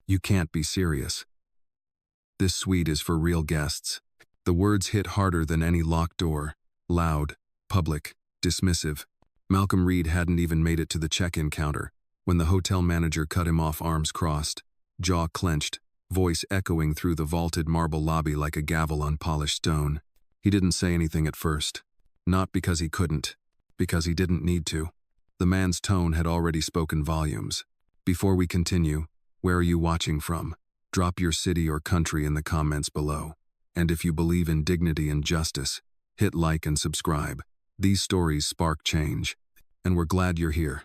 You can't be serious. This suite is for real guests. The words hit harder than any locked door. Loud, public, dismissive. Malcolm Reed hadn't even made it to the check-in counter when the hotel manager cut him off, arms crossed, jaw clenched, voice echoing through the vaulted marble lobby like a gavel on polished stone. He didn't say anything at first. Not because he couldn't, because he didn't need to. The man's tone had already spoken volumes. Before we continue, where are you watching from? Drop your city or country in the comments below. And if you believe in dignity and justice, hit like and subscribe. These stories spark change, and we're glad you're here.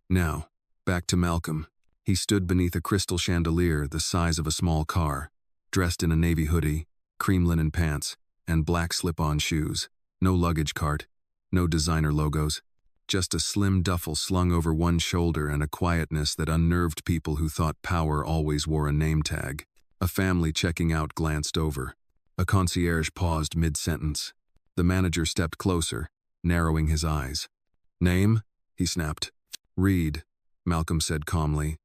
Now, back to Malcolm. He stood beneath a crystal chandelier the size of a small car, dressed in a navy hoodie, cream linen pants, and black slip-on shoes. No luggage cart, no designer logos, just a slim duffel slung over one shoulder and a quietness that unnerved people who thought power always wore a name tag. A family checking out glanced over. A concierge paused mid-sentence. The manager stepped closer, narrowing his eyes. "Name?" he snapped. "Reed," Malcolm said calmly.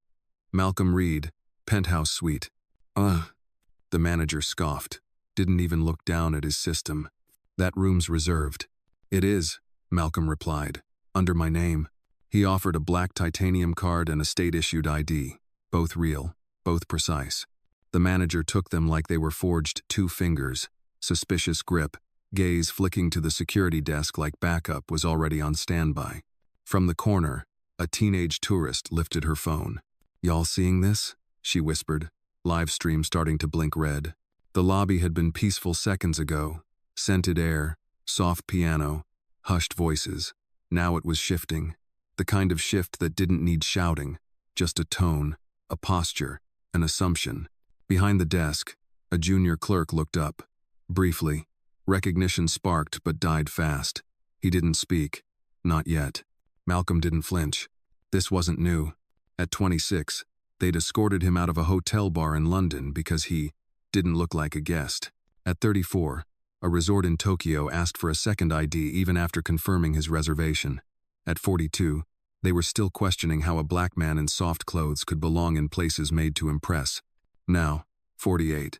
"Malcolm Reed, penthouse suite." The manager scoffed, didn't even look down at his system. "That room's reserved." "It is," Malcolm replied. "Under my name." He offered a black titanium card and a state-issued ID, both real, both precise. The manager took them like they were forged 2 fingers. Suspicious grip, gaze flicking to the security desk like backup was already on standby. From the corner, a teenage tourist lifted her phone. "Y'all seeing this?" she whispered, live stream starting to blink red. The lobby had been peaceful seconds ago. Scented air, soft piano, hushed voices. Now it was shifting. The kind of shift that didn't need shouting, just a tone, a posture, an assumption. Behind the desk, a junior clerk looked up. Briefly, recognition sparked but died fast. He didn't speak. Not yet. Malcolm didn't flinch. This wasn't new. At 26, they'd escorted him out of a hotel bar in London because he didn't look like a guest. At 34, a resort in Tokyo asked for a second ID even after confirming his reservation. At 42, they were still questioning how a black man in soft clothes could belong in places made to impress. Now, 48.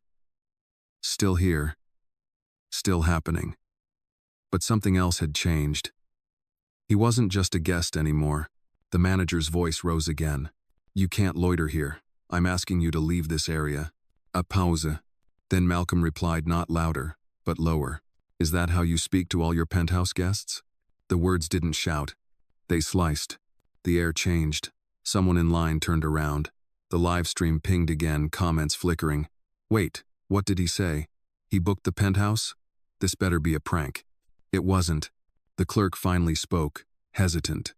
Still here. Still happening. But something else had changed. He wasn't just a guest anymore. The manager's voice rose again. "You can't loiter here. I'm asking you to leave this area." A pause. Then Malcolm replied, not louder, but lower. "Is that how you speak to all your penthouse guests?" The words didn't shout. They sliced. The air changed. Someone in line turned around. The live stream pinged again, comments flickering. "Wait, what did he say? He booked the penthouse? This better be a prank." It wasn't. The clerk finally spoke, hesitant.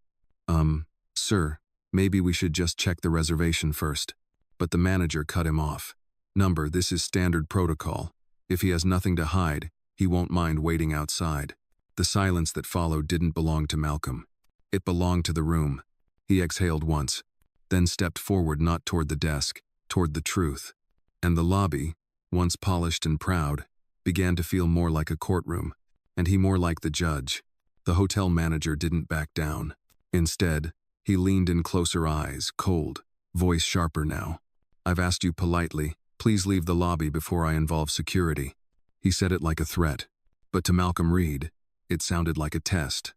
Sir, maybe we should just check the reservation first." But the manager cut him off. "Number, this is standard protocol. If he has nothing to hide, he won't mind waiting outside." The silence that followed didn't belong to Malcolm. It belonged to the room. He exhaled once, then stepped forward, not toward the desk, toward the truth. And the lobby, once polished and proud, began to feel more like a courtroom, and he more like the judge. The hotel manager didn't back down. Instead, he leaned in closer, eyes cold, voice sharper now. "I've asked you politely, please leave the lobby before I involve security." He said it like a threat, but to Malcolm Reed, it sounded like a test.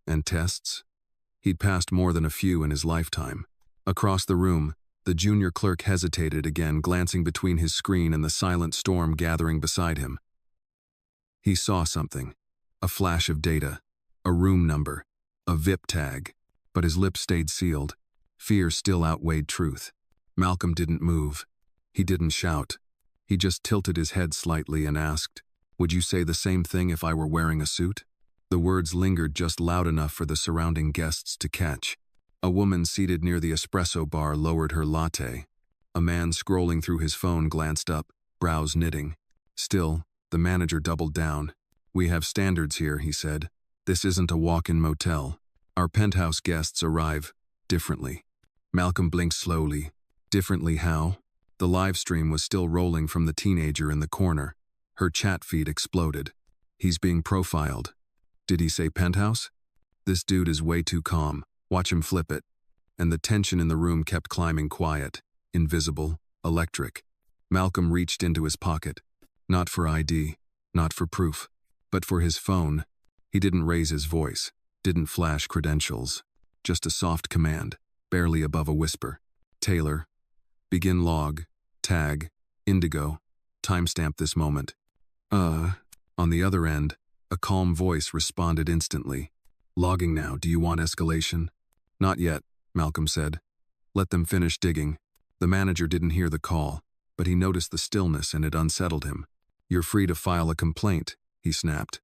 And tests? He'd passed more than a few in his lifetime. Across the room, the junior clerk hesitated again, glancing between his screen and the silent storm gathering beside him. He saw something. A flash of data. A room number. A VIP tag. But his lips stayed sealed. Fear still outweighed truth. Malcolm didn't move. He didn't shout. He just tilted his head slightly and asked, "Would you say the same thing if I were wearing a suit?" The words lingered just loud enough for the surrounding guests to catch. A woman seated near the espresso bar lowered her latte. A man scrolling through his phone glanced up, brows knitting. Still, the manager doubled down. "We have standards here," he said. "This isn't a walk-in motel. Our penthouse guests arrive differently." Malcolm blinked slowly. Differently how? The live stream was still rolling from the teenager in the corner. Her chat feed exploded. "He's being profiled." "Did he say penthouse?" "This dude is way too calm. Watch him flip it." And the tension in the room kept climbing, quiet, invisible, electric. Malcolm reached into his pocket. Not for ID, not for proof, but for his phone. He didn't raise his voice, didn't flash credentials. Just a soft command, barely above a whisper. Taylor. Begin log. Tag. Indigo. Timestamp this moment. On the other end, a calm voice responded instantly. Logging now, do you want escalation? Not yet, Malcolm said. Let them finish digging. The manager didn't hear the call, but he noticed the stillness and it unsettled him. You're free to file a complaint, he snapped.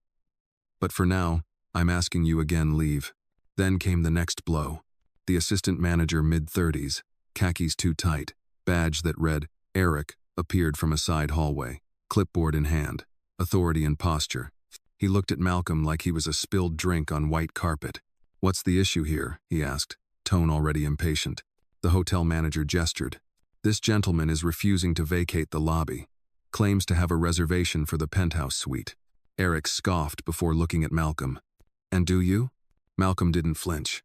But for now, I'm asking you again, leave. Then came the next blow. The assistant manager, mid-30s, khakis too tight, badge that read, Eric, appeared from a side hallway, clipboard in hand, authority and posture. He looked at Malcolm like he was a spilled drink on white carpet. What's the issue here? He asked, tone already impatient. The hotel manager gestured. This gentleman is refusing to vacate the lobby. Claims to have a reservation for the penthouse suite. Eric scoffed before looking at Malcolm. And do you? Malcolm didn't flinch.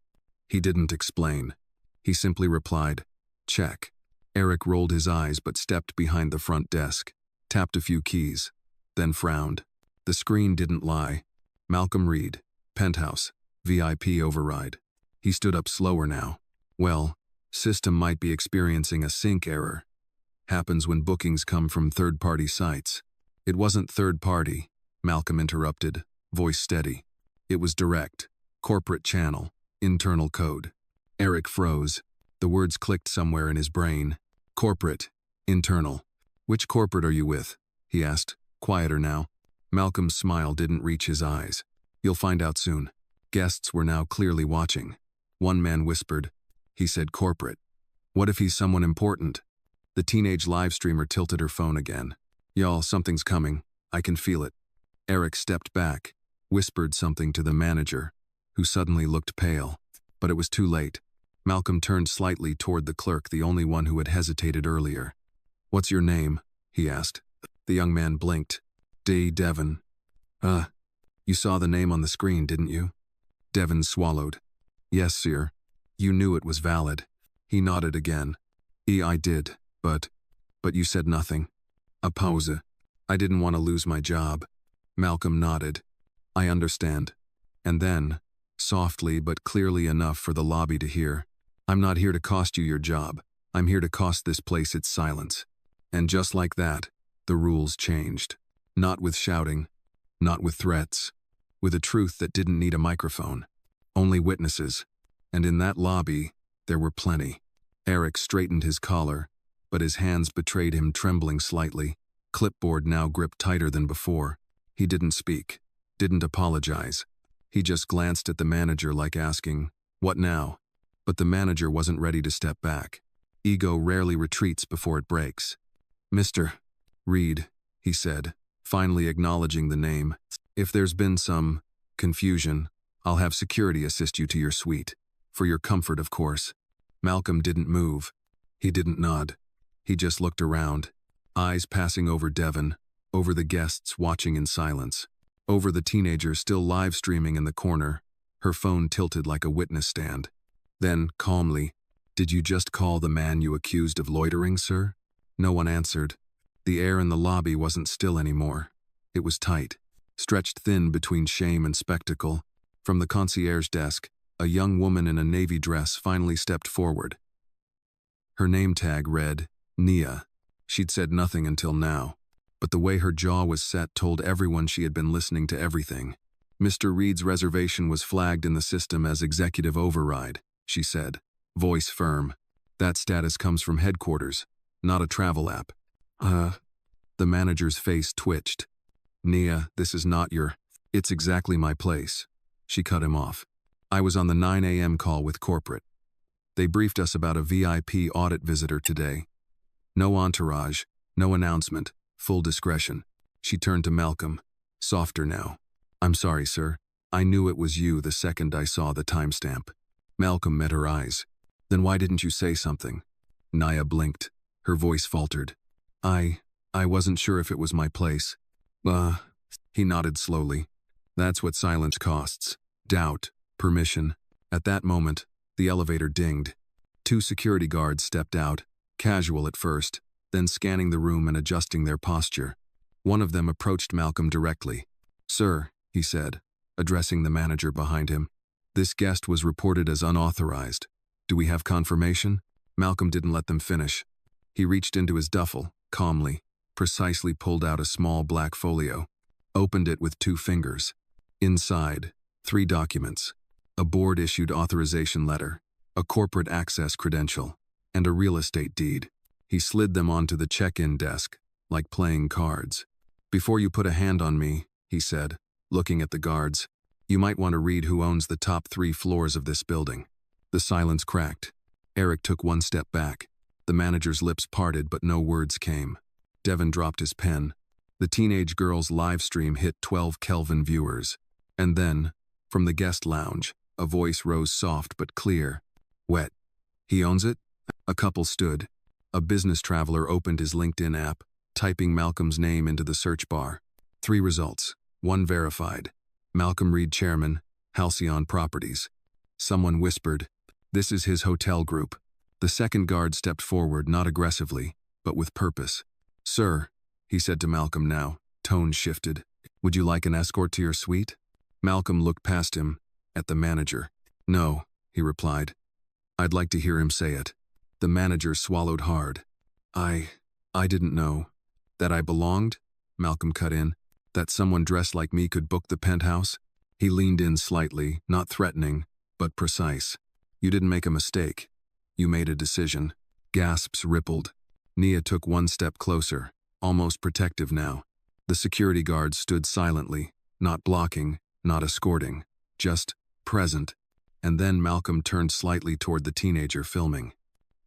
He didn't explain. He simply replied, check. Eric rolled his eyes but stepped behind the front desk, tapped a few keys, then frowned. The screen didn't lie. Malcolm Reed, penthouse, VIP override. He stood up slower now. Well, system might be experiencing a sync error. Happens when bookings come from third-party sites. It wasn't third-party, Malcolm interrupted, voice steady. It was direct, corporate channel, internal code. Eric froze. The words clicked somewhere in his brain. Corporate, internal. Which corporate are you with? He asked, quieter now. Malcolm's smile didn't reach his eyes. You'll find out soon. Guests were now clearly watching. One man whispered. He said corporate. What if he's someone important? The teenage live streamer tilted her phone again. Y'all, something's coming. I can feel it. Eric stepped back, whispered something to the manager, who suddenly looked pale. But it was too late. Malcolm turned slightly toward the clerk, the only one who had hesitated earlier. What's your name? He asked. The young man blinked. D. Devon. You saw the name on the screen, didn't you? Devon swallowed. Yes, sir. You knew it was valid. He nodded again. I did, but you said nothing. A pause. I didn't want to lose my job. Malcolm nodded. I understand. And then, softly but clearly enough for the lobby to hear, I'm not here to cost you your job. I'm here to cost this place its silence. And just like that, the rules changed. Not with shouting, not with threats, with a truth that didn't need a microphone. Only witnesses. And in that lobby, there were plenty. Eric straightened his collar, but his hands betrayed him, trembling slightly, clipboard now gripped tighter than before. He didn't speak, didn't apologize. He just glanced at the manager like asking, what now? But the manager wasn't ready to step back. Ego rarely retreats before it breaks. Mr. Reed, he said, finally acknowledging the name. If there's been some confusion, I'll have security assist you to your suite. For your comfort, of course. Malcolm didn't move. He didn't nod. He just looked around, eyes passing over Devon, over the guests watching in silence, over the teenager still live streaming in the corner, her phone tilted like a witness stand. Then, calmly, did you just call the man you accused of loitering, sir? No one answered. The air in the lobby wasn't still anymore. It was tight, stretched thin between shame and spectacle. From the concierge desk, a young woman in a navy dress finally stepped forward. Her name tag read, Nia. She'd said nothing until now, but the way her jaw was set told everyone she had been listening to everything. Mr. Reed's reservation was flagged in the system as executive override, she said, voice firm. That status comes from headquarters, not a travel app. The manager's face twitched. Nia, this is not your... It's exactly my place. She cut him off. I was on the 9 a.m. call with corporate. They briefed us about a VIP audit visitor today. No entourage, no announcement, full discretion. She turned to Malcolm, softer now. I'm sorry, sir. I knew it was you the second I saw the timestamp. Malcolm met her eyes. Then why didn't you say something? Nia blinked. Her voice faltered. I wasn't sure if it was my place. He nodded slowly. That's what silence costs. Doubt, permission. At that moment, the elevator dinged. 2 security guards stepped out, casual at first, then scanning the room and adjusting their posture. One of them approached Malcolm directly. "Sir," he said, addressing the manager behind him, "this guest was reported as unauthorized. Do we have confirmation?" Malcolm didn't let them finish. He reached into his duffel, calmly, precisely pulled out a small black folio, opened it with 2 fingers. Inside, 3 documents: a board-issued authorization letter, a corporate access credential, and a real estate deed. He slid them onto the check-in desk, like playing cards. "Before you put a hand on me," he said, looking at the guards, "you might want to read who owns the top 3 floors of this building." The silence cracked. Eric took 1 step back. The manager's lips parted, but no words came. Devin dropped his pen. The teenage girl's live stream hit 12 Kelvin viewers. And then, from the guest lounge, a voice rose soft but clear. "Wet. He owns it?" A couple stood. A business traveler opened his LinkedIn app, typing Malcolm's name into the search bar. 3 results. 1 verified. Malcolm Reed, Chairman, Halcyon Properties. Someone whispered, "This is his hotel group." The second guard stepped forward, not aggressively, but with purpose. "Sir," he said to Malcolm now, tone shifted, "would you like an escort to your suite?" Malcolm looked past him, at the manager. "No," he replied. "I'd like to hear him say it." The manager swallowed hard. I didn't know." "That I belonged?" Malcolm cut in. "That someone dressed like me could book the penthouse?" He leaned in slightly, not threatening, but precise. "You didn't make a mistake. You made a decision." Gasps rippled. Nia took 1 step closer, almost protective now. The security guards stood silently, not blocking, not escorting, just present. And then Malcolm turned slightly toward the teenager filming.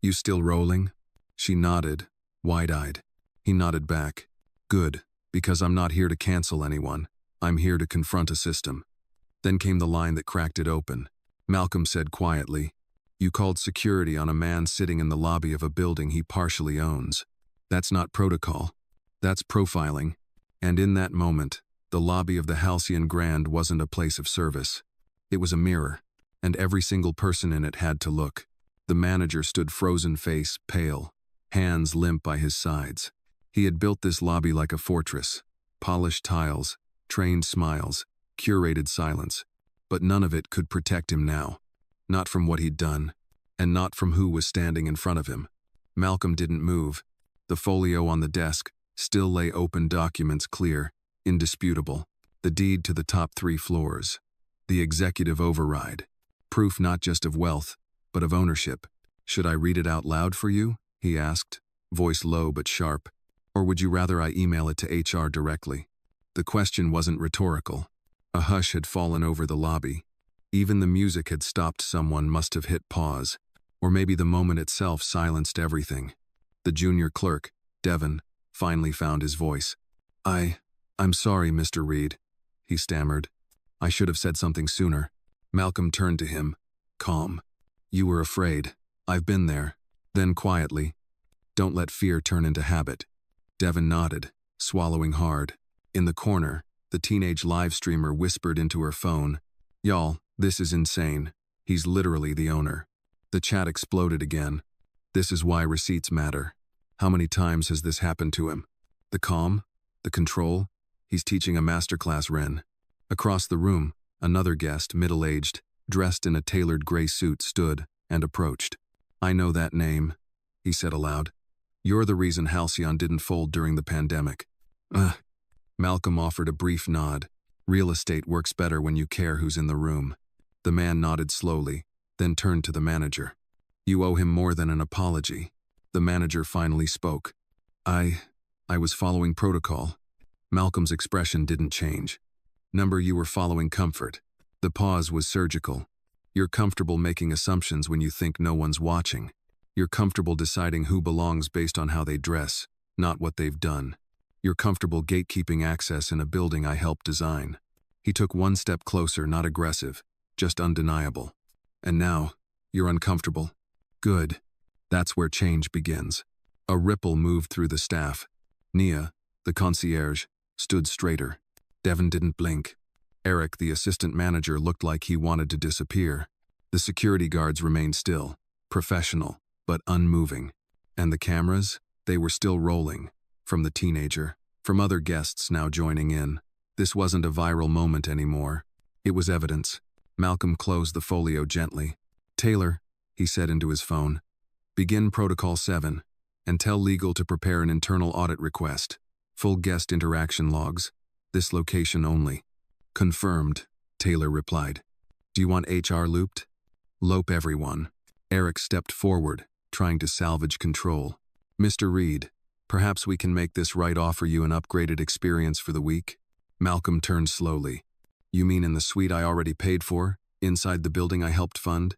"You still rolling?" She nodded, wide-eyed. He nodded back. "Good, because I'm not here to cancel anyone. I'm here to confront a system." Then came the line that cracked it open. Malcolm said quietly, "You called security on a man sitting in the lobby of a building he partially owns. That's not protocol. That's profiling." And in that moment, the lobby of the Halcyon Grand wasn't a place of service. It was a mirror, and every single person in it had to look. The manager stood frozen face, pale, hands limp by his sides. He had built this lobby like a fortress. Polished tiles, trained smiles, curated silence. But none of it could protect him now. Not from what he'd done, and not from who was standing in front of him. Malcolm didn't move. The folio on the desk still lay open, documents clear, indisputable. The deed to the top 3 floors. The executive override. Proof not just of wealth, but of ownership. "Should I read it out loud for you?" he asked, voice low but sharp. "Or would you rather I email it to HR directly?" The question wasn't rhetorical. A hush had fallen over the lobby. Even the music had stopped. Someone must have hit pause. Or maybe the moment itself silenced everything. The junior clerk, Devin, finally found his voice. I'm sorry, Mr. Reed," he stammered. "I should have said something sooner." Malcolm turned to him, calm. "You were afraid. I've been there." Then quietly, "Don't let fear turn into habit." Devin nodded, swallowing hard. In the corner, the teenage live streamer whispered into her phone, "Y'all, this is insane. He's literally the owner." The chat exploded again. "This is why receipts matter. How many times has this happened to him? The calm? The control? He's teaching a masterclass, Ren." Across the room, another guest, middle-aged, dressed in a tailored gray suit, stood and approached. "I know that name," he said aloud. "You're the reason Halcyon didn't fold during the pandemic." Malcolm offered a brief nod. "Real estate works better when you care who's in the room." The man nodded slowly, then turned to the manager. "You owe him more than an apology." The manager finally spoke. I was following protocol." Malcolm's expression didn't change. You were following comfort." The pause was surgical. "You're comfortable making assumptions when you think no one's watching. You're comfortable deciding who belongs based on how they dress, not what they've done. You're comfortable gatekeeping access in a building I helped design." He took 1 step closer, not aggressive, just undeniable. "And now, you're uncomfortable. Good. That's where change begins." A ripple moved through the staff. Nia, the concierge, stood straighter. Devin didn't blink. Eric, the assistant manager, looked like he wanted to disappear. The security guards remained still, professional, but unmoving. And the cameras? They were still rolling, from the teenager, from other guests now joining in. This wasn't a viral moment anymore. It was evidence. Malcolm closed the folio gently. "Taylor," he said into his phone, "begin Protocol 7, and tell legal to prepare an internal audit request. Full guest interaction logs. This location only." "Confirmed," Taylor replied. "Do you want HR looped?" "Lope everyone." Eric stepped forward, trying to salvage control. "Mr. Reed, perhaps we can make this right, offer you an upgraded experience for the week?" Malcolm turned slowly. "You mean in the suite I already paid for, inside the building I helped fund?"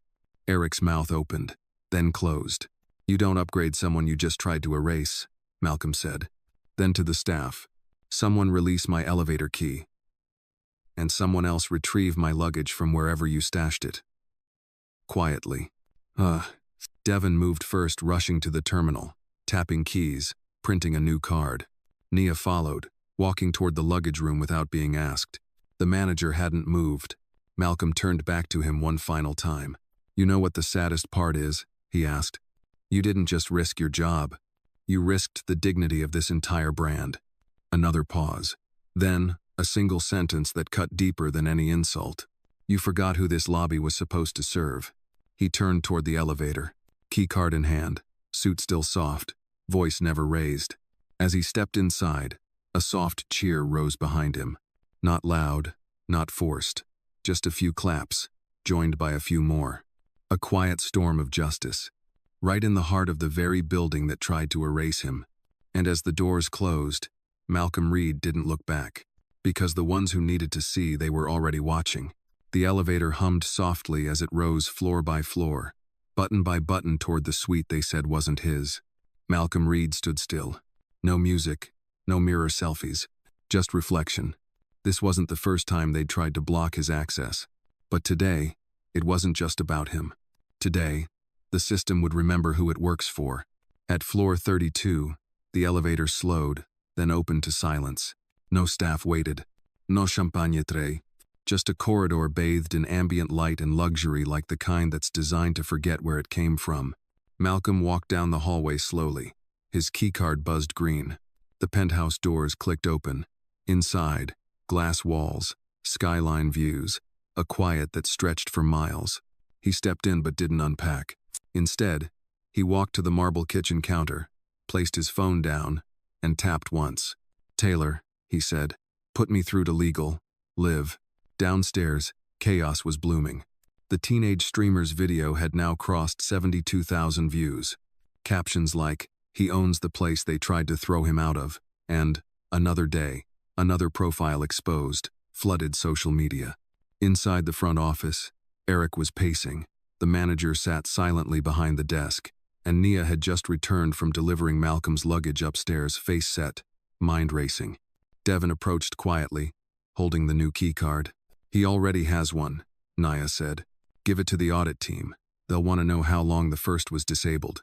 Eric's mouth opened, then closed. "You don't upgrade someone you just tried to erase," Malcolm said. Then to the staff, "Someone release my elevator key. And someone else retrieve my luggage from wherever you stashed it." Quietly. Devin moved first, rushing to the terminal, tapping keys, printing a new card. Nia followed, walking toward the luggage room without being asked. The manager hadn't moved. Malcolm turned back to him one final time. "You know what the saddest part is?" he asked. "You didn't just risk your job. You risked the dignity of this entire brand." Another pause. Then, a single sentence that cut deeper than any insult. "You forgot who this lobby was supposed to serve." He turned toward the elevator, keycard in hand, suit still soft, voice never raised. As he stepped inside, a soft cheer rose behind him. Not loud, not forced, just a few claps, joined by a few more. A quiet storm of justice, right in the heart of the very building that tried to erase him. And as the doors closed, Malcolm Reed didn't look back, because the ones who needed to see, they were already watching. The elevator hummed softly as it rose floor by floor, button by button toward the suite they said wasn't his. Malcolm Reed stood still. No music, no mirror selfies, just reflection. This wasn't the first time they'd tried to block his access. But today, it wasn't just about him. Today, the system would remember who it works for. At floor 32, the elevator slowed, then opened to silence. No staff waited. No champagne tray. Just a corridor bathed in ambient light and luxury, like the kind that's designed to forget where it came from. Malcolm walked down the hallway slowly. His keycard buzzed green. The penthouse doors clicked open. Inside, glass walls, skyline views, a quiet that stretched for miles. He stepped in but didn't unpack. Instead, he walked to the marble kitchen counter, placed his phone down, and tapped once. "Taylor," he said, "put me through to legal. Liv." Downstairs, chaos was blooming. The teenage streamer's video had now crossed 72,000 views. Captions like, "He owns the place they tried to throw him out of," and "Another day, another profile exposed," flooded social media. Inside the front office, Eric was pacing. The manager sat silently behind the desk, and Nia had just returned from delivering Malcolm's luggage upstairs, face set, mind racing. Devin approached quietly, holding the new keycard. "He already has one," Nia said. "Give it to the audit team. They'll want to know how long the first was disabled."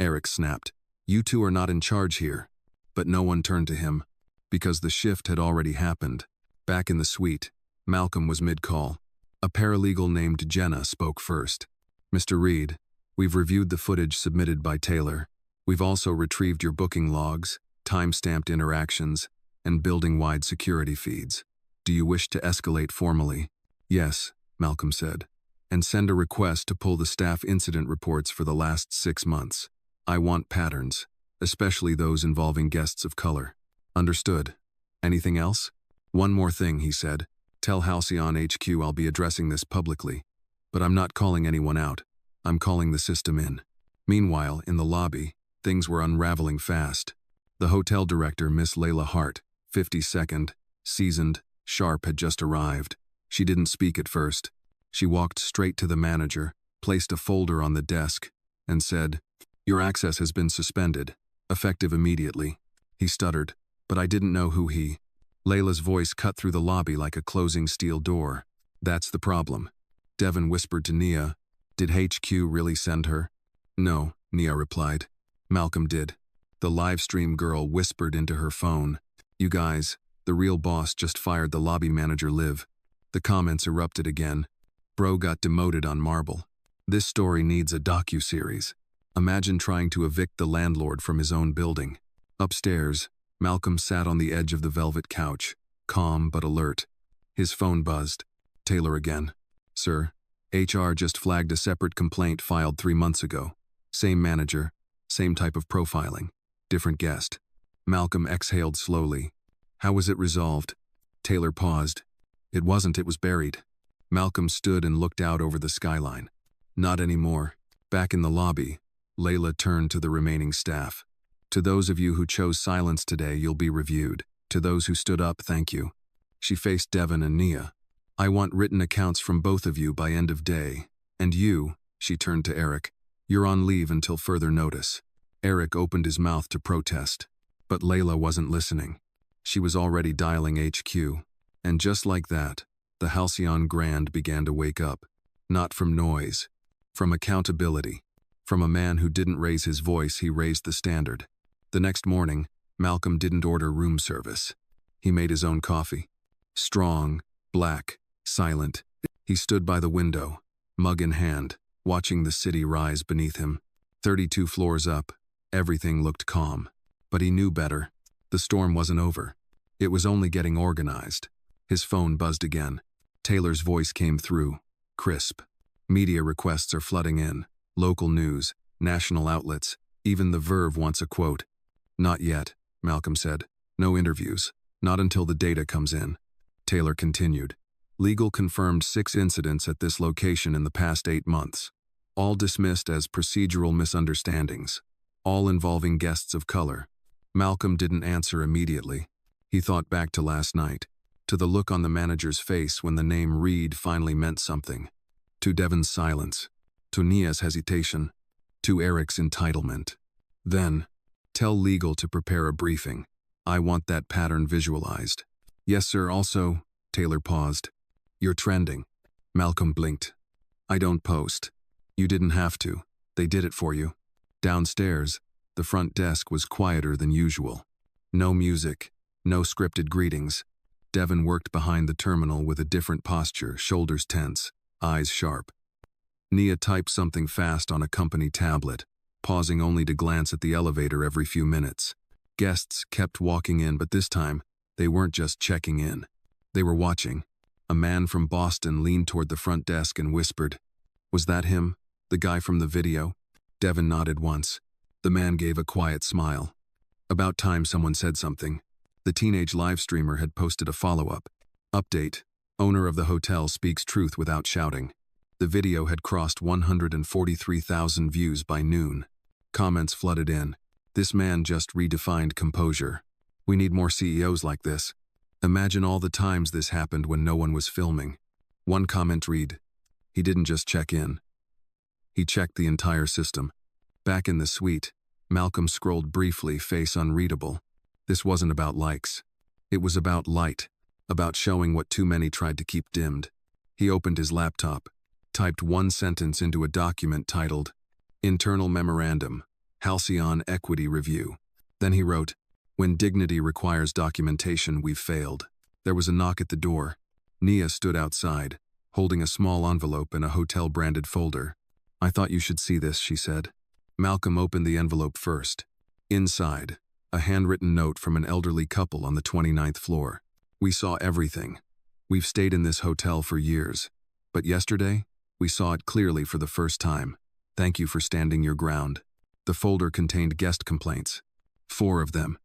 Eric snapped. "You two are not in charge here." But no one turned to him, because the shift had already happened. Back in the suite, Malcolm was mid-call. A paralegal named Jenna spoke first. "Mr. Reed, we've reviewed the footage submitted by Taylor. We've also retrieved your booking logs, time-stamped interactions, and building-wide security feeds. Do you wish to escalate formally?" "Yes," Malcolm said, "and send a request to pull the staff incident reports for the last 6 months. I want patterns, especially those involving guests of color." "Understood. Anything else?" "One more thing," he said. "Tell Halcyon HQ I'll be addressing this publicly. But I'm not calling anyone out. I'm calling the system in." Meanwhile, in the lobby, things were unraveling fast. The hotel director, Miss Layla Hart, 52nd, seasoned, sharp, had just arrived. She didn't speak at first. She walked straight to the manager, placed a folder on the desk, and said, "Your access has been suspended, effective immediately." He stuttered, "But I didn't know who he—" Layla's voice cut through the lobby like a closing steel door. "That's the problem." Devin whispered to Nia, "Did HQ really send her?" "No," Nia replied. "Malcolm did." The livestream girl whispered into her phone, "You guys, the real boss just fired the lobby manager, Liv." The comments erupted again. "Bro got demoted on Marble. This story needs a docu-series." Imagine trying to evict the landlord from his own building. Upstairs, Malcolm sat on the edge of the velvet couch, calm but alert. His phone buzzed. Taylor again. Sir, HR just flagged a separate complaint filed 3 months ago. Same manager, same type of profiling, different guest. Malcolm exhaled slowly. How was it resolved? Taylor paused. It wasn't, it was buried. Malcolm stood and looked out over the skyline. Not anymore. Back in the lobby, Layla turned to the remaining staff. To those of you who chose silence today, you'll be reviewed. To those who stood up, thank you. She faced Devin and Nia. I want written accounts from both of you by end of day. And you, she turned to Eric, you're on leave until further notice. Eric opened his mouth to protest. But Layla wasn't listening. She was already dialing HQ. And just like that, the Halcyon Grand began to wake up. Not from noise. From accountability. From a man who didn't raise his voice, he raised the standard. The next morning, Malcolm didn't order room service. He made his own coffee. Strong, black, silent. He stood by the window, mug in hand, watching the city rise beneath him. 32 floors up, everything looked calm. But he knew better. The storm wasn't over. It was only getting organized. His phone buzzed again. Taylor's voice came through, crisp. Media requests are flooding in. Local news, national outlets, even The Verve wants a quote. Not yet, Malcolm said. No interviews. Not until the data comes in. Taylor continued. Legal confirmed 6 incidents at this location in the past 8 months. All dismissed as procedural misunderstandings. All involving guests of color. Malcolm didn't answer immediately. He thought back to last night. To the look on the manager's face when the name Reed finally meant something. To Devin's silence. To Nia's hesitation. To Eric's entitlement. Then, tell legal to prepare a briefing. I want that pattern visualized. Yes, sir. Also, Taylor paused. You're trending. Malcolm blinked. I don't post. You didn't have to. They did it for you. Downstairs, the front desk was quieter than usual. No music, no scripted greetings. Devin worked behind the terminal with a different posture, shoulders tense, eyes sharp. Nia typed something fast on a company tablet, pausing only to glance at the elevator every few minutes. Guests kept walking in, but this time, they weren't just checking in. They were watching. A man from Boston leaned toward the front desk and whispered, "Was that him? The guy from the video?" Devin nodded once. The man gave a quiet smile. About time someone said something. The teenage live streamer had posted a follow-up. Update. Owner of the hotel speaks truth without shouting. The video had crossed 143,000 views by noon. Comments flooded in. This man just redefined composure. We need more CEOs like this. Imagine all the times this happened when no one was filming. One comment read, he didn't just check in. He checked the entire system. Back in the suite, Malcolm scrolled briefly, face unreadable. This wasn't about likes. It was about light, about showing what too many tried to keep dimmed. He opened his laptop, typed one sentence into a document titled, Internal Memorandum, Halcyon Equity Review. Then he wrote, When dignity requires documentation, we've failed. There was a knock at the door. Nia stood outside, holding a small envelope in a hotel-branded folder. I thought you should see this, she said. Malcolm opened the envelope first. Inside, a handwritten note from an elderly couple on the 29th floor. We saw everything. We've stayed in this hotel for years. But yesterday, we saw it clearly for the first time. Thank you for standing your ground. The folder contained guest complaints. 4 of them.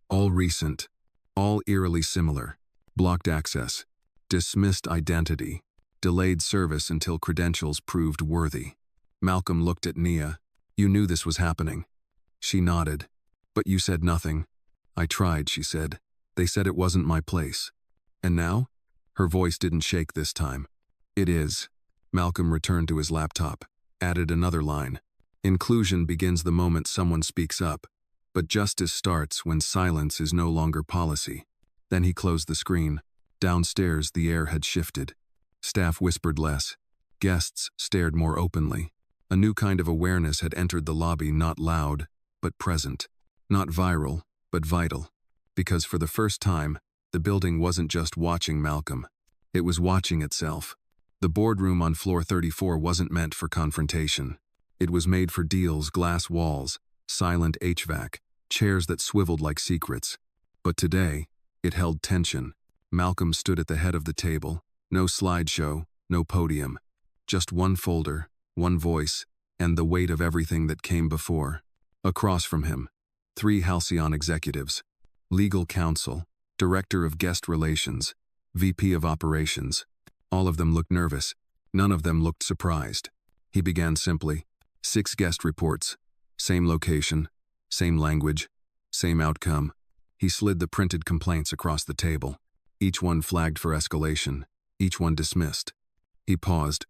All recent. All eerily similar. Blocked access. Dismissed identity. Delayed service until credentials proved worthy. Malcolm looked at Nia. You knew this was happening. She nodded. But you said nothing. I tried, she said. They said it wasn't my place. And now? Her voice didn't shake this time. It is. Malcolm returned to his laptop, added another line. Inclusion begins the moment someone speaks up, but justice starts when silence is no longer policy. Then he closed the screen. Downstairs, the air had shifted. Staff whispered less. Guests stared more openly. A new kind of awareness had entered the lobby, not loud, but present. Not viral, but vital. Because for the first time, the building wasn't just watching Malcolm. It was watching itself. The boardroom on floor 34 wasn't meant for confrontation. It was made for deals, glass walls, silent HVAC, chairs that swiveled like secrets. But today, it held tension. Malcolm stood at the head of the table. No slideshow, no podium. Just one folder, one voice, and the weight of everything that came before. Across from him, 3 Halcyon executives. Legal counsel, director of guest relations, VP of operations. All of them looked nervous. None of them looked surprised. He began simply. 6 guest reports. Same location, same language, same outcome. He slid the printed complaints across the table. Each one flagged for escalation. Each one dismissed. He paused.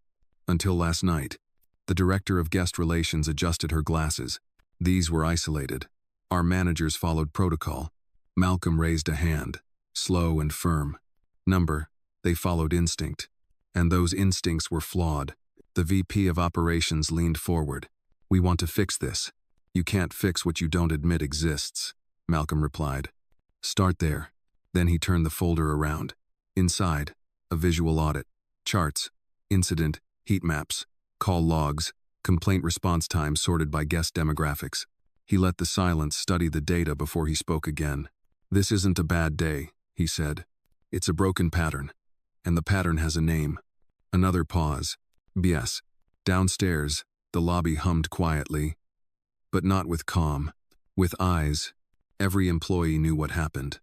Until last night. The director of guest relations adjusted her glasses. These were isolated. Our managers followed protocol. Malcolm raised a hand, slow and firm. Number, they followed instinct. And those instincts were flawed. The VP of operations leaned forward. We want to fix this. You can't fix what you don't admit exists, Malcolm replied. Start there. Then he turned the folder around. Inside, a visual audit. Charts, incident, heat maps, call logs, complaint response time sorted by guest demographics. He let the silence study the data before he spoke again. This isn't a bad day, he said. It's a broken pattern. And the pattern has a name. Another pause. BS. Downstairs, the lobby hummed quietly. But not with calm. With eyes. Every employee knew what happened.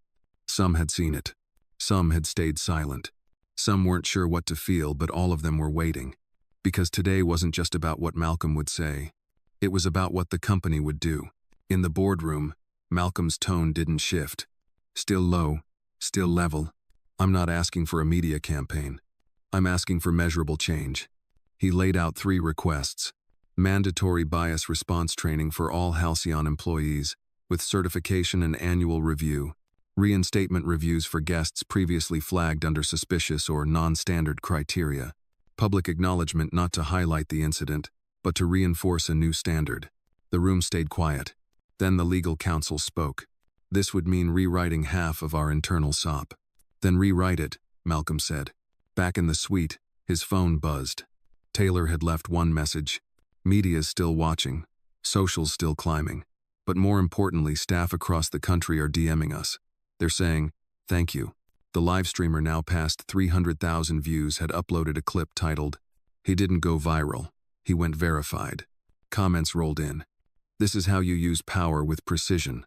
Some had seen it. Some had stayed silent. Some weren't sure what to feel, but all of them were waiting. Because today wasn't just about what Malcolm would say. It was about what the company would do. In the boardroom, Malcolm's tone didn't shift. Still low, still level. I'm not asking for a media campaign. I'm asking for measurable change. He laid out 3 requests. Mandatory bias response training for all Halcyon employees, with certification and annual review. Reinstatement reviews for guests previously flagged under suspicious or non-standard criteria. Public acknowledgement not to highlight the incident, but to reinforce a new standard. The room stayed quiet. Then the legal counsel spoke. This would mean rewriting half of our internal SOP. Then rewrite it, Malcolm said. Back in the suite, his phone buzzed. Taylor had left one message. Media's still watching. Social's still climbing. But more importantly, staff across the country are DMing us. They're saying, thank you. The live streamer, now past 300,000 views, had uploaded a clip titled, He didn't go viral. He went verified. Comments rolled in. This is how you use power with precision.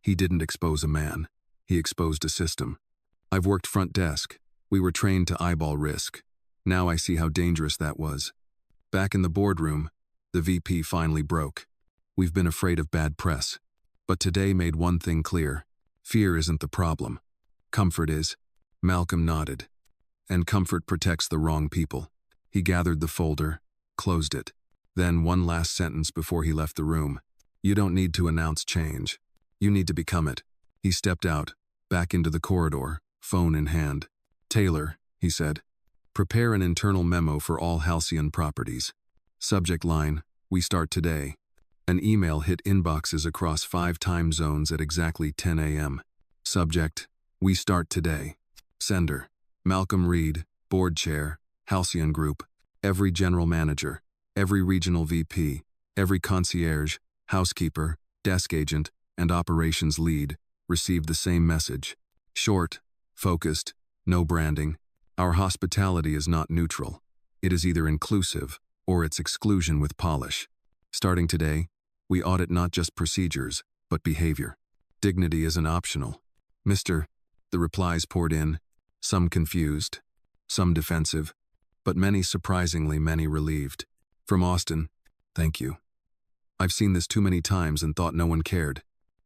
He didn't expose a man. He exposed a system. I've worked front desk. We were trained to eyeball risk. Now I see how dangerous that was. Back in the boardroom, the VP finally broke. We've been afraid of bad press. But today made one thing clear. Fear isn't the problem. Comfort is. Malcolm nodded. And comfort protects the wrong people. He gathered the folder, closed it. Then one last sentence before he left the room. You don't need to announce change. You need to become it. He stepped out, back into the corridor, phone in hand. Taylor, he said, prepare an internal memo for all Halcyon properties. Subject line, we start today. An email hit inboxes across 5 time zones at exactly 10 a.m. Subject, we start today. Sender, Malcolm Reed, board chair, Halcyon Group. Every general manager, every regional VP, every concierge, housekeeper, desk agent, and operations lead received the same message. Short, focused, no branding. Our hospitality is not neutral. It is either inclusive or it's exclusion with polish. Starting today, we audit not just procedures, but behavior. Dignity isn't optional. Mr. The replies poured in, some confused, some defensive, but surprisingly many relieved. From Austin, thank you. I've seen this too many times and thought no one cared.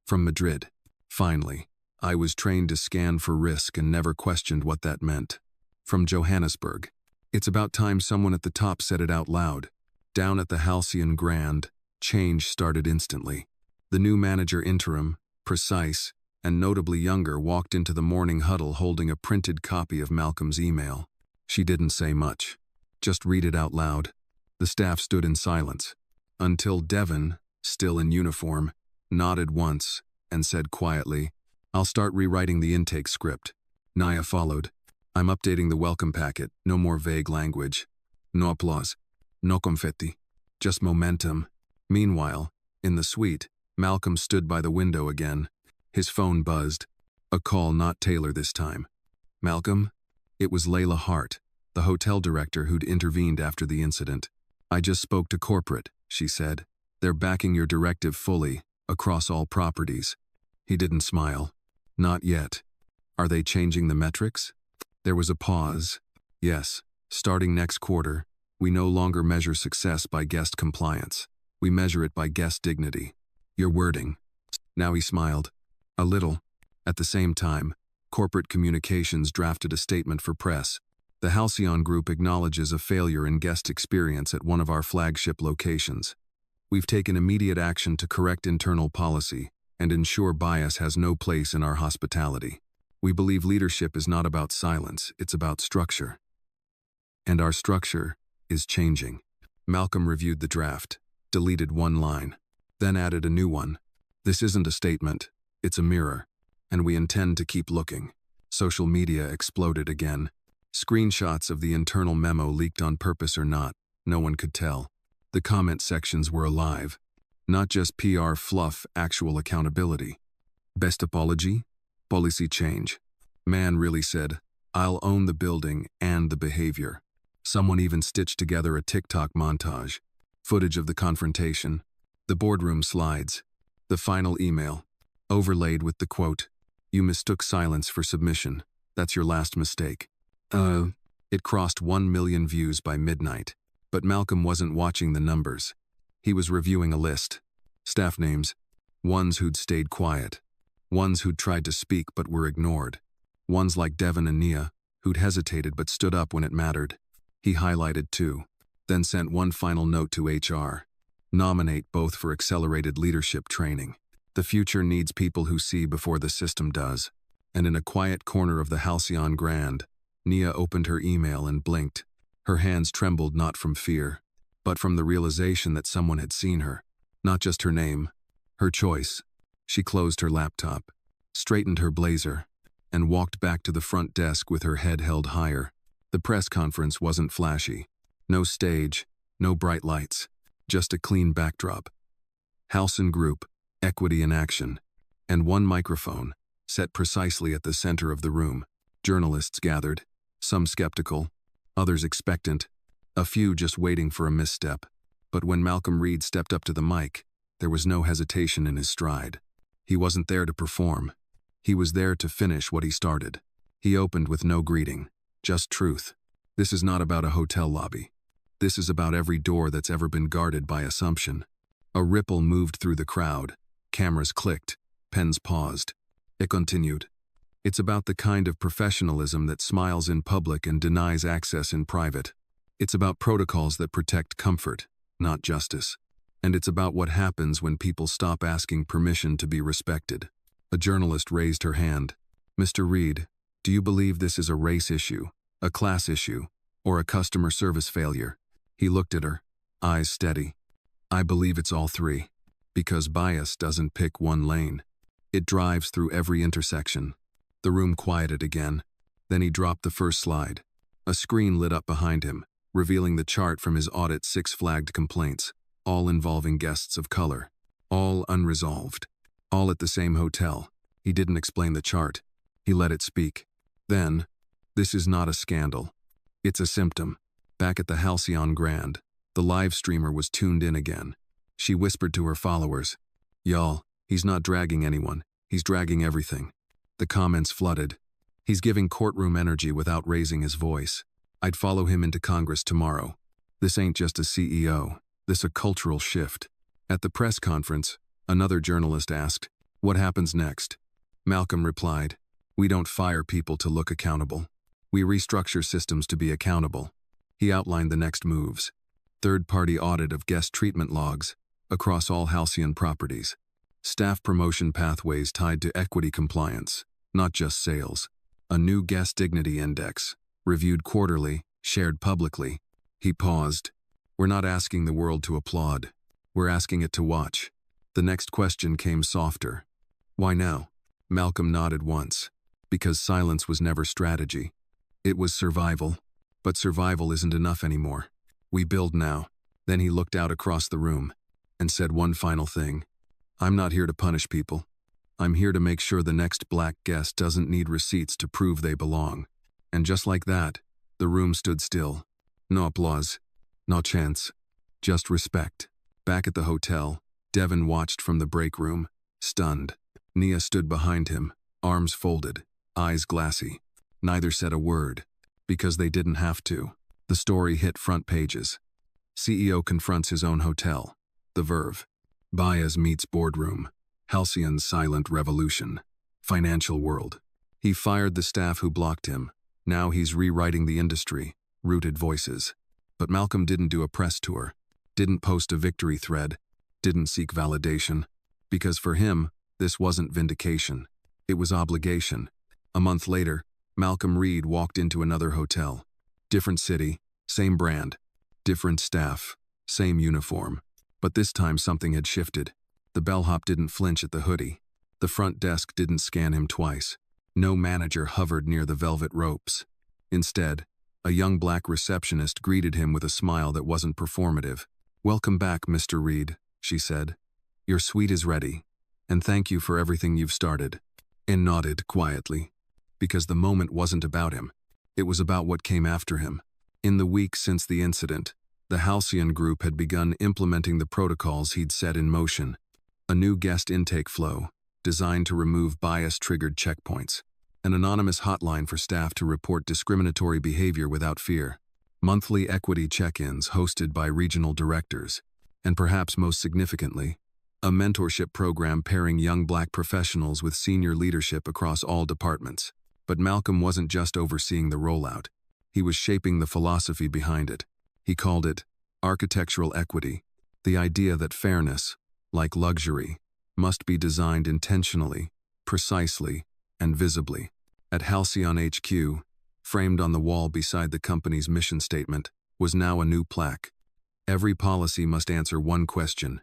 From Madrid, finally, I was trained to scan for risk and never questioned what that meant. From Johannesburg, it's about time someone at the top said it out loud. Down at the Halcyon Grand, change started instantly. The new manager, interim, precise, and notably younger, walked into the morning huddle holding a printed copy of Malcolm's email. She didn't say much. Just read it out loud. The staff stood in silence, until Devon, still in uniform, nodded once and said quietly, I'll start rewriting the intake script. Naya followed. I'm updating the welcome packet, no more vague language. No applause. No confetti. just momentum. Meanwhile, in the suite, Malcolm stood by the window again. His phone buzzed. A call not Taylor this time. Malcolm? It was Layla Hart, the hotel director who'd intervened after the incident. I just spoke to corporate, she said. They're backing your directive fully, across all properties. He didn't smile. Not yet. Are they changing the metrics? There was a pause. Yes, starting next quarter, we no longer measure success by guest compliance. We measure it by guest dignity. Your wording. Now he smiled. A little. At the same time, corporate communications drafted a statement for press. The Halcyon Group acknowledges a failure in guest experience at one of our flagship locations. We've taken immediate action to correct internal policy and ensure bias has no place in our hospitality. We believe leadership is not about silence, it's about structure. And our structure is changing. Malcolm reviewed the draft, deleted one line, then added a new one. This isn't a statement, it's a mirror, and we intend to keep looking. Social media exploded again. Screenshots of the internal memo leaked on purpose or not, no one could tell. The comment sections were alive. Not just PR fluff, actual accountability. Best apology? Policy change. Man really said, I'll own the building and the behavior. Someone even stitched together a TikTok montage. Footage of the confrontation. The boardroom slides. The final email. Overlaid with the quote, "You mistook silence for submission. That's your last mistake." It crossed 1 million views by midnight. But Malcolm wasn't watching the numbers. He was reviewing a list. Staff names. Ones who'd stayed quiet. Ones who'd tried to speak but were ignored. Ones like Devin and Nia, who'd hesitated but stood up when it mattered. He highlighted 2, then sent one final note to HR. Nominate both for accelerated leadership training. The future needs people who see before the system does. And in a quiet corner of the Halcyon Grand, Nia opened her email and blinked. Her hands trembled not from fear, but from the realization that someone had seen her. Not just her name, her choice. She closed her laptop, straightened her blazer, and walked back to the front desk with her head held higher. The press conference wasn't flashy. No stage, no bright lights, just a clean backdrop. Halcyon Group, Equity in Action, and one microphone, set precisely at the center of the room. Journalists gathered, some skeptical, others expectant, a few just waiting for a misstep. But when Malcolm Reed stepped up to the mic, there was no hesitation in his stride. He wasn't there to perform. He was there to finish what he started. He opened with no greeting, just truth. This is not about a hotel lobby. This is about every door that's ever been guarded by assumption. A ripple moved through the crowd. Cameras clicked. Pens paused. It continued. It's about the kind of professionalism that smiles in public and denies access in private. It's about protocols that protect comfort, not justice. And it's about what happens when people stop asking permission to be respected. A journalist raised her hand. "Mr. Reed, do you believe this is a race issue, a class issue, or a customer service failure?" He looked at her, eyes steady. "I believe it's all three. Because bias doesn't pick one lane. It drives through every intersection." The room quieted again. Then he dropped the first slide. A screen lit up behind him, revealing the chart from his audit 6 flagged complaints, all involving guests of color. All unresolved. All at the same hotel. He didn't explain the chart. He let it speak. Then, this is not a scandal. It's a symptom. Back at the Halcyon Grand, the live streamer was tuned in again. She whispered to her followers, "Y'all, he's not dragging anyone. He's dragging everything." The comments flooded. "He's giving courtroom energy without raising his voice. I'd follow him into Congress tomorrow. This ain't just a CEO. This a cultural shift." At the press conference, another journalist asked, "What happens next?" Malcolm replied, "We don't fire people to look accountable. We restructure systems to be accountable." He outlined the next moves. Third-party audit of guest treatment logs across all Halcyon properties. Staff promotion pathways tied to equity compliance, not just sales. A new guest dignity index, reviewed quarterly, shared publicly. He paused. "We're not asking the world to applaud. We're asking it to watch." The next question came softer. "Why now?" Malcolm nodded once. "Because silence was never strategy. It was survival. But survival isn't enough anymore. We build now. Then he looked out across the room and said one final thing. I'm not here to punish people. I'm here to make sure the next black guest doesn't need receipts to prove they belong. And just like that, the room stood still. No applause, no chants, just respect. Back at the hotel, Devon watched from the break room, stunned. Nia stood behind him, arms folded, eyes glassy. Neither said a word, because they didn't have to. The story hit front pages. CEO confronts his own hotel. The Verve. Baez meets boardroom. Halcyon's silent revolution. Financial world. He fired the staff who blocked him. Now he's rewriting the industry. Rooted voices. But Malcolm didn't do a press tour. Didn't post a victory thread. Didn't seek validation. Because for him, this wasn't vindication. It was obligation. A month later, Malcolm Reed walked into another hotel. Different city, same brand. Different staff, same uniform. But this time something had shifted. The bellhop didn't flinch at the hoodie. The front desk didn't scan him twice. No manager hovered near the velvet ropes. Instead, a young black receptionist greeted him with a smile that wasn't performative. "Welcome back, Mr. Reed," she said. "Your suite is ready, and thank you for everything you've started." And nodded quietly. Because the moment wasn't about him. It was about what came after him. In the weeks since the incident, the Halcyon Group had begun implementing the protocols he'd set in motion. A new guest intake flow, designed to remove bias-triggered checkpoints. An anonymous hotline for staff to report discriminatory behavior without fear. Monthly equity check-ins hosted by regional directors. And perhaps most significantly, a mentorship program pairing young black professionals with senior leadership across all departments. But Malcolm wasn't just overseeing the rollout. He was shaping the philosophy behind it. He called it architectural equity, the idea that fairness, like luxury, must be designed intentionally, precisely, and visibly. At Halcyon HQ, framed on the wall beside the company's mission statement, was now a new plaque. Every policy must answer one question.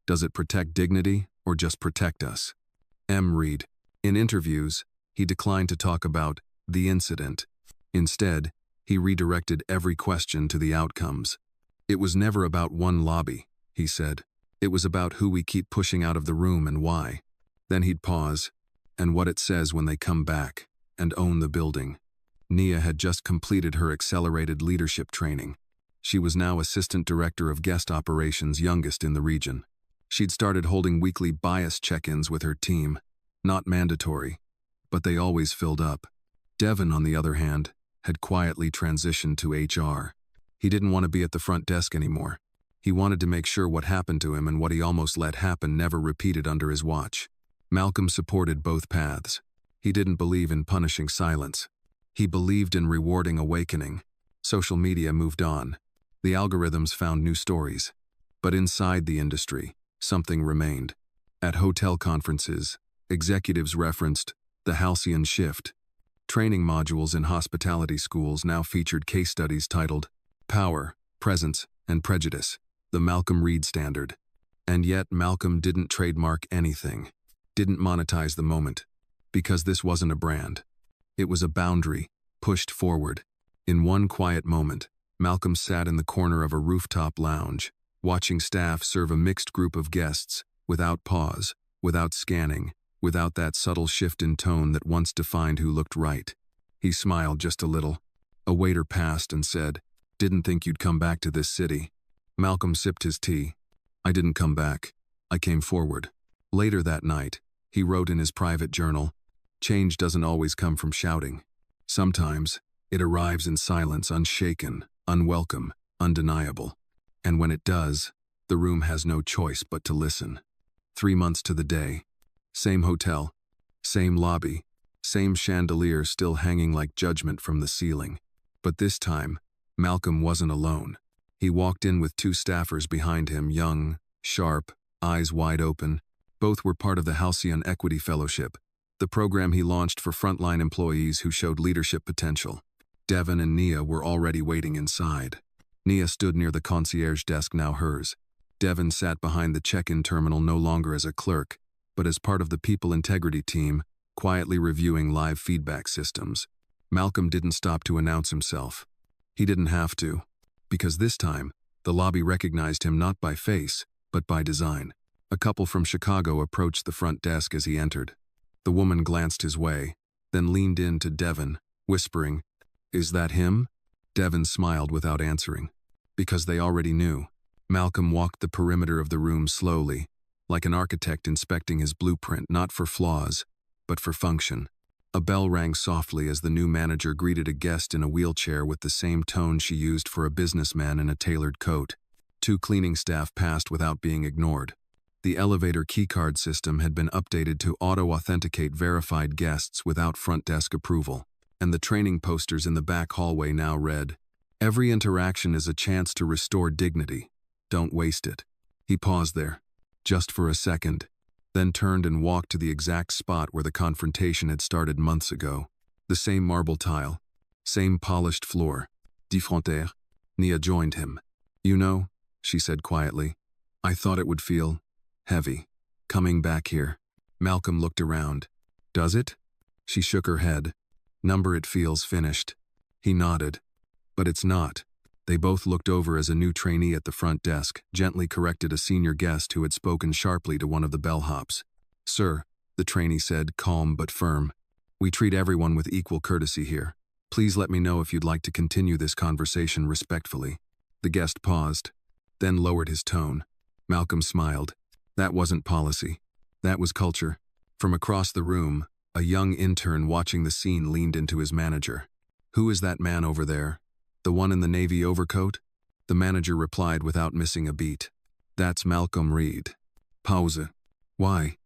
Does it protect dignity or just protect us? M. Reed. In interviews, he declined to talk about the incident. Instead, he redirected every question to the outcomes. It was never about one lobby, he said. It was about who we keep pushing out of the room and why. Then he'd pause, and what it says when they come back and own the building. Nia had just completed her accelerated leadership training. She was now assistant director of guest operations, youngest in the region. She'd started holding weekly bias check-ins with her team. Not mandatory, but they always filled up. Devon, on the other hand, had quietly transitioned to HR. He didn't want to be at the front desk anymore. He wanted to make sure what happened to him and what he almost let happen never repeated under his watch. Malcolm supported both paths. He didn't believe in punishing silence. He believed in rewarding awakening. Social media moved on. The algorithms found new stories. But inside the industry, something remained. At hotel conferences, executives referenced the Halcyon shift. Training modules in hospitality schools now featured case studies titled Power, Presence, and Prejudice, the Malcolm Reed Standard. And yet Malcolm didn't trademark anything, didn't monetize the moment, because this wasn't a brand. It was a boundary, pushed forward. In one quiet moment, Malcolm sat in the corner of a rooftop lounge, watching staff serve a mixed group of guests, without pause, without scanning, without that subtle shift in tone that once defined who looked right. He smiled just a little. A waiter passed and said, "Didn't think you'd come back to this city." Malcolm sipped his tea. "I didn't come back. I came forward." Later that night, he wrote in his private journal, "Change doesn't always come from shouting. Sometimes, it arrives in silence, unshaken, unwelcome, undeniable. And when it does, the room has no choice but to listen." 3 months to the day. Same hotel, same lobby, same chandelier still hanging like judgment from the ceiling. But this time, Malcolm wasn't alone. He walked in with 2 staffers behind him, young, sharp, eyes wide open. Both were part of the Halcyon Equity Fellowship, the program he launched for frontline employees who showed leadership potential. Devon and Nia were already waiting inside. Nia stood near the concierge desk, now hers. Devon sat behind the check-in terminal, no longer as a clerk, but as part of the people integrity team, quietly reviewing live feedback systems. Malcolm didn't stop to announce himself. He didn't have to, because this time, The lobby recognized him not by face, but by design. A couple from Chicago approached the front desk as he entered. The woman glanced his way, then leaned in to Devon, whispering, "Is that him?" Devon smiled without answering. Because they already knew. Malcolm walked the perimeter of the room slowly, like an architect inspecting his blueprint, not for flaws, but for function. A bell rang softly as the new manager greeted a guest in a wheelchair with the same tone she used for a businessman in a tailored coat. 2 cleaning staff passed without being ignored. The elevator keycard system had been updated to auto-authenticate verified guests without front desk approval, and the training posters in the back hallway now read, "Every interaction is a chance to restore dignity. Don't waste it." He paused there, just for a second, then turned and walked to the exact spot where the confrontation had started months ago. The same marble tile, same polished floor. De Frontière. Nia joined him. "You know," she said quietly, "I thought it would feel heavy, coming back here." Malcolm looked around. "Does it?" She shook her head. "Number it feels finished." He nodded. "But it's not." They both looked over as a new trainee at the front desk gently corrected a senior guest who had spoken sharply to one of the bellhops. "Sir," the trainee said, calm but firm, "we treat everyone with equal courtesy here. Please let me know if you'd like to continue this conversation respectfully." The guest paused, then lowered his tone. Malcolm smiled. That wasn't policy. That was culture. From across the room, a young intern watching the scene leaned into his manager. "Who is that man over there? The one in the navy overcoat?" The manager replied without missing a beat. "That's Malcolm Reed." Pause. "Why?"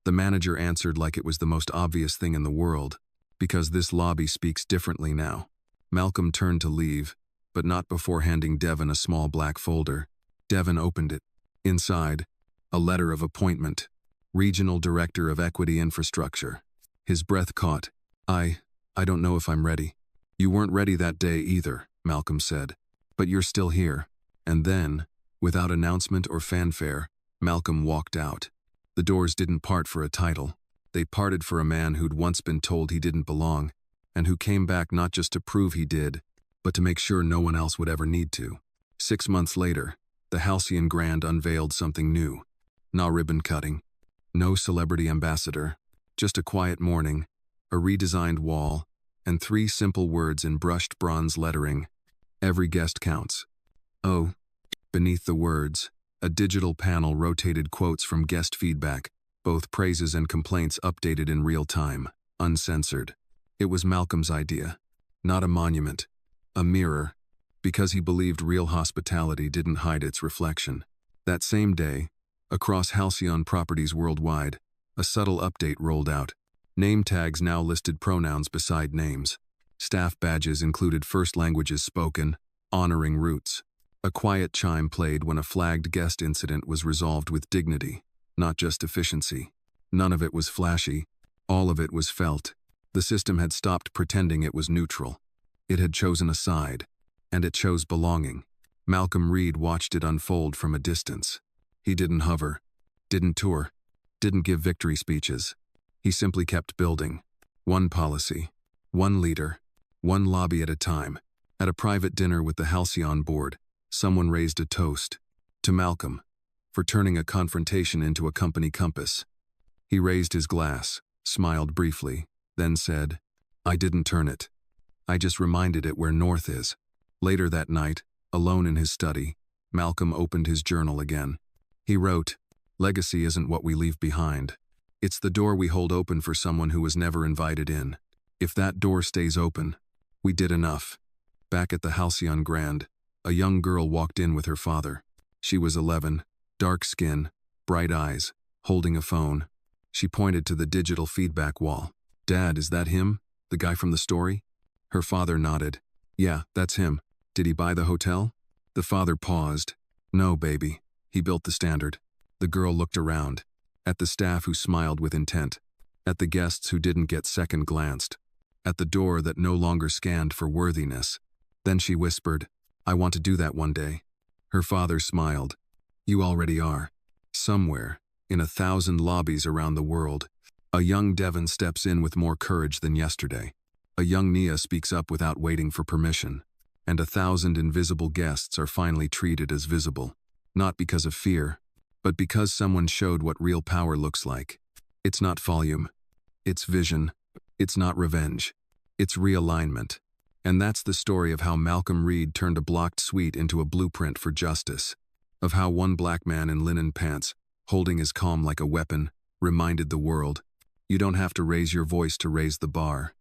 The manager answered like it was the most obvious thing in the world. "Because this lobby speaks differently now." Malcolm turned to leave, but not before handing Devon a small black folder. Devon opened it. Inside, a letter of appointment. Regional Director of Equity Infrastructure. His breath caught. I don't know if I'm ready." "You weren't ready that day either," Malcolm said. "But you're still here." And then, without announcement or fanfare, Malcolm walked out. The doors didn't part for a title. They parted for a man who'd once been told he didn't belong, and who came back not just to prove he did, but to make sure no one else would ever need to. 6 months later, the Halcyon Grand unveiled something new. No ribbon cutting. No celebrity ambassador. Just a quiet morning, a redesigned wall, and 3 simple words in brushed bronze lettering. "Every guest counts." Oh, beneath the words, a digital panel rotated quotes from guest feedback, both praises and complaints updated in real time, uncensored. It was Malcolm's idea. Not a monument. A mirror. Because he believed real hospitality didn't hide its reflection. That same day, across Halcyon properties worldwide, a subtle update rolled out. Name tags now listed pronouns beside names. Staff badges included first languages spoken, honoring roots. A quiet chime played when a flagged guest incident was resolved with dignity, not just efficiency. None of it was flashy. All of it was felt. The system had stopped pretending it was neutral. It had chosen a side, and it chose belonging. Malcolm Reed watched it unfold from a distance. He didn't hover, didn't tour, didn't give victory speeches. He simply kept building. One policy, one leader, one lobby at a time. At a private dinner with the Halcyon board, someone raised a toast to Malcolm for turning a confrontation into a company compass. He raised his glass, smiled briefly, then said, "I didn't turn it. I just reminded it where north is." Later that night, alone in his study, Malcolm opened his journal again. He wrote, "Legacy isn't what we leave behind. It's the door we hold open for someone who was never invited in. If that door stays open, we did enough." Back at the Halcyon Grand, a young girl walked in with her father. She was 11, dark skin, bright eyes, holding a phone. She pointed to the digital feedback wall. "Dad, is that him? The guy from the story?" Her father nodded. "Yeah, that's him. Did he buy the hotel?" The father paused. "No, baby. He built the standard." The girl looked around. At the staff who smiled with intent. At the guests who didn't get second glanced. At the door that no longer scanned for worthiness. Then she whispered, "I want to do that one day." Her father smiled. "You already are. Somewhere, in 1,000 lobbies around the world, a young Devon steps in with more courage than yesterday. A young Nia speaks up without waiting for permission. and 1,000 invisible guests are finally treated as visible, not because of fear, but because someone showed what real power looks like. It's not volume, it's vision, it's not revenge, it's realignment. And that's the story of how Malcolm Reed turned a blocked suite into a blueprint for justice, of how one black man in linen pants, holding his calm like a weapon, reminded the world, you don't have to raise your voice to raise the bar.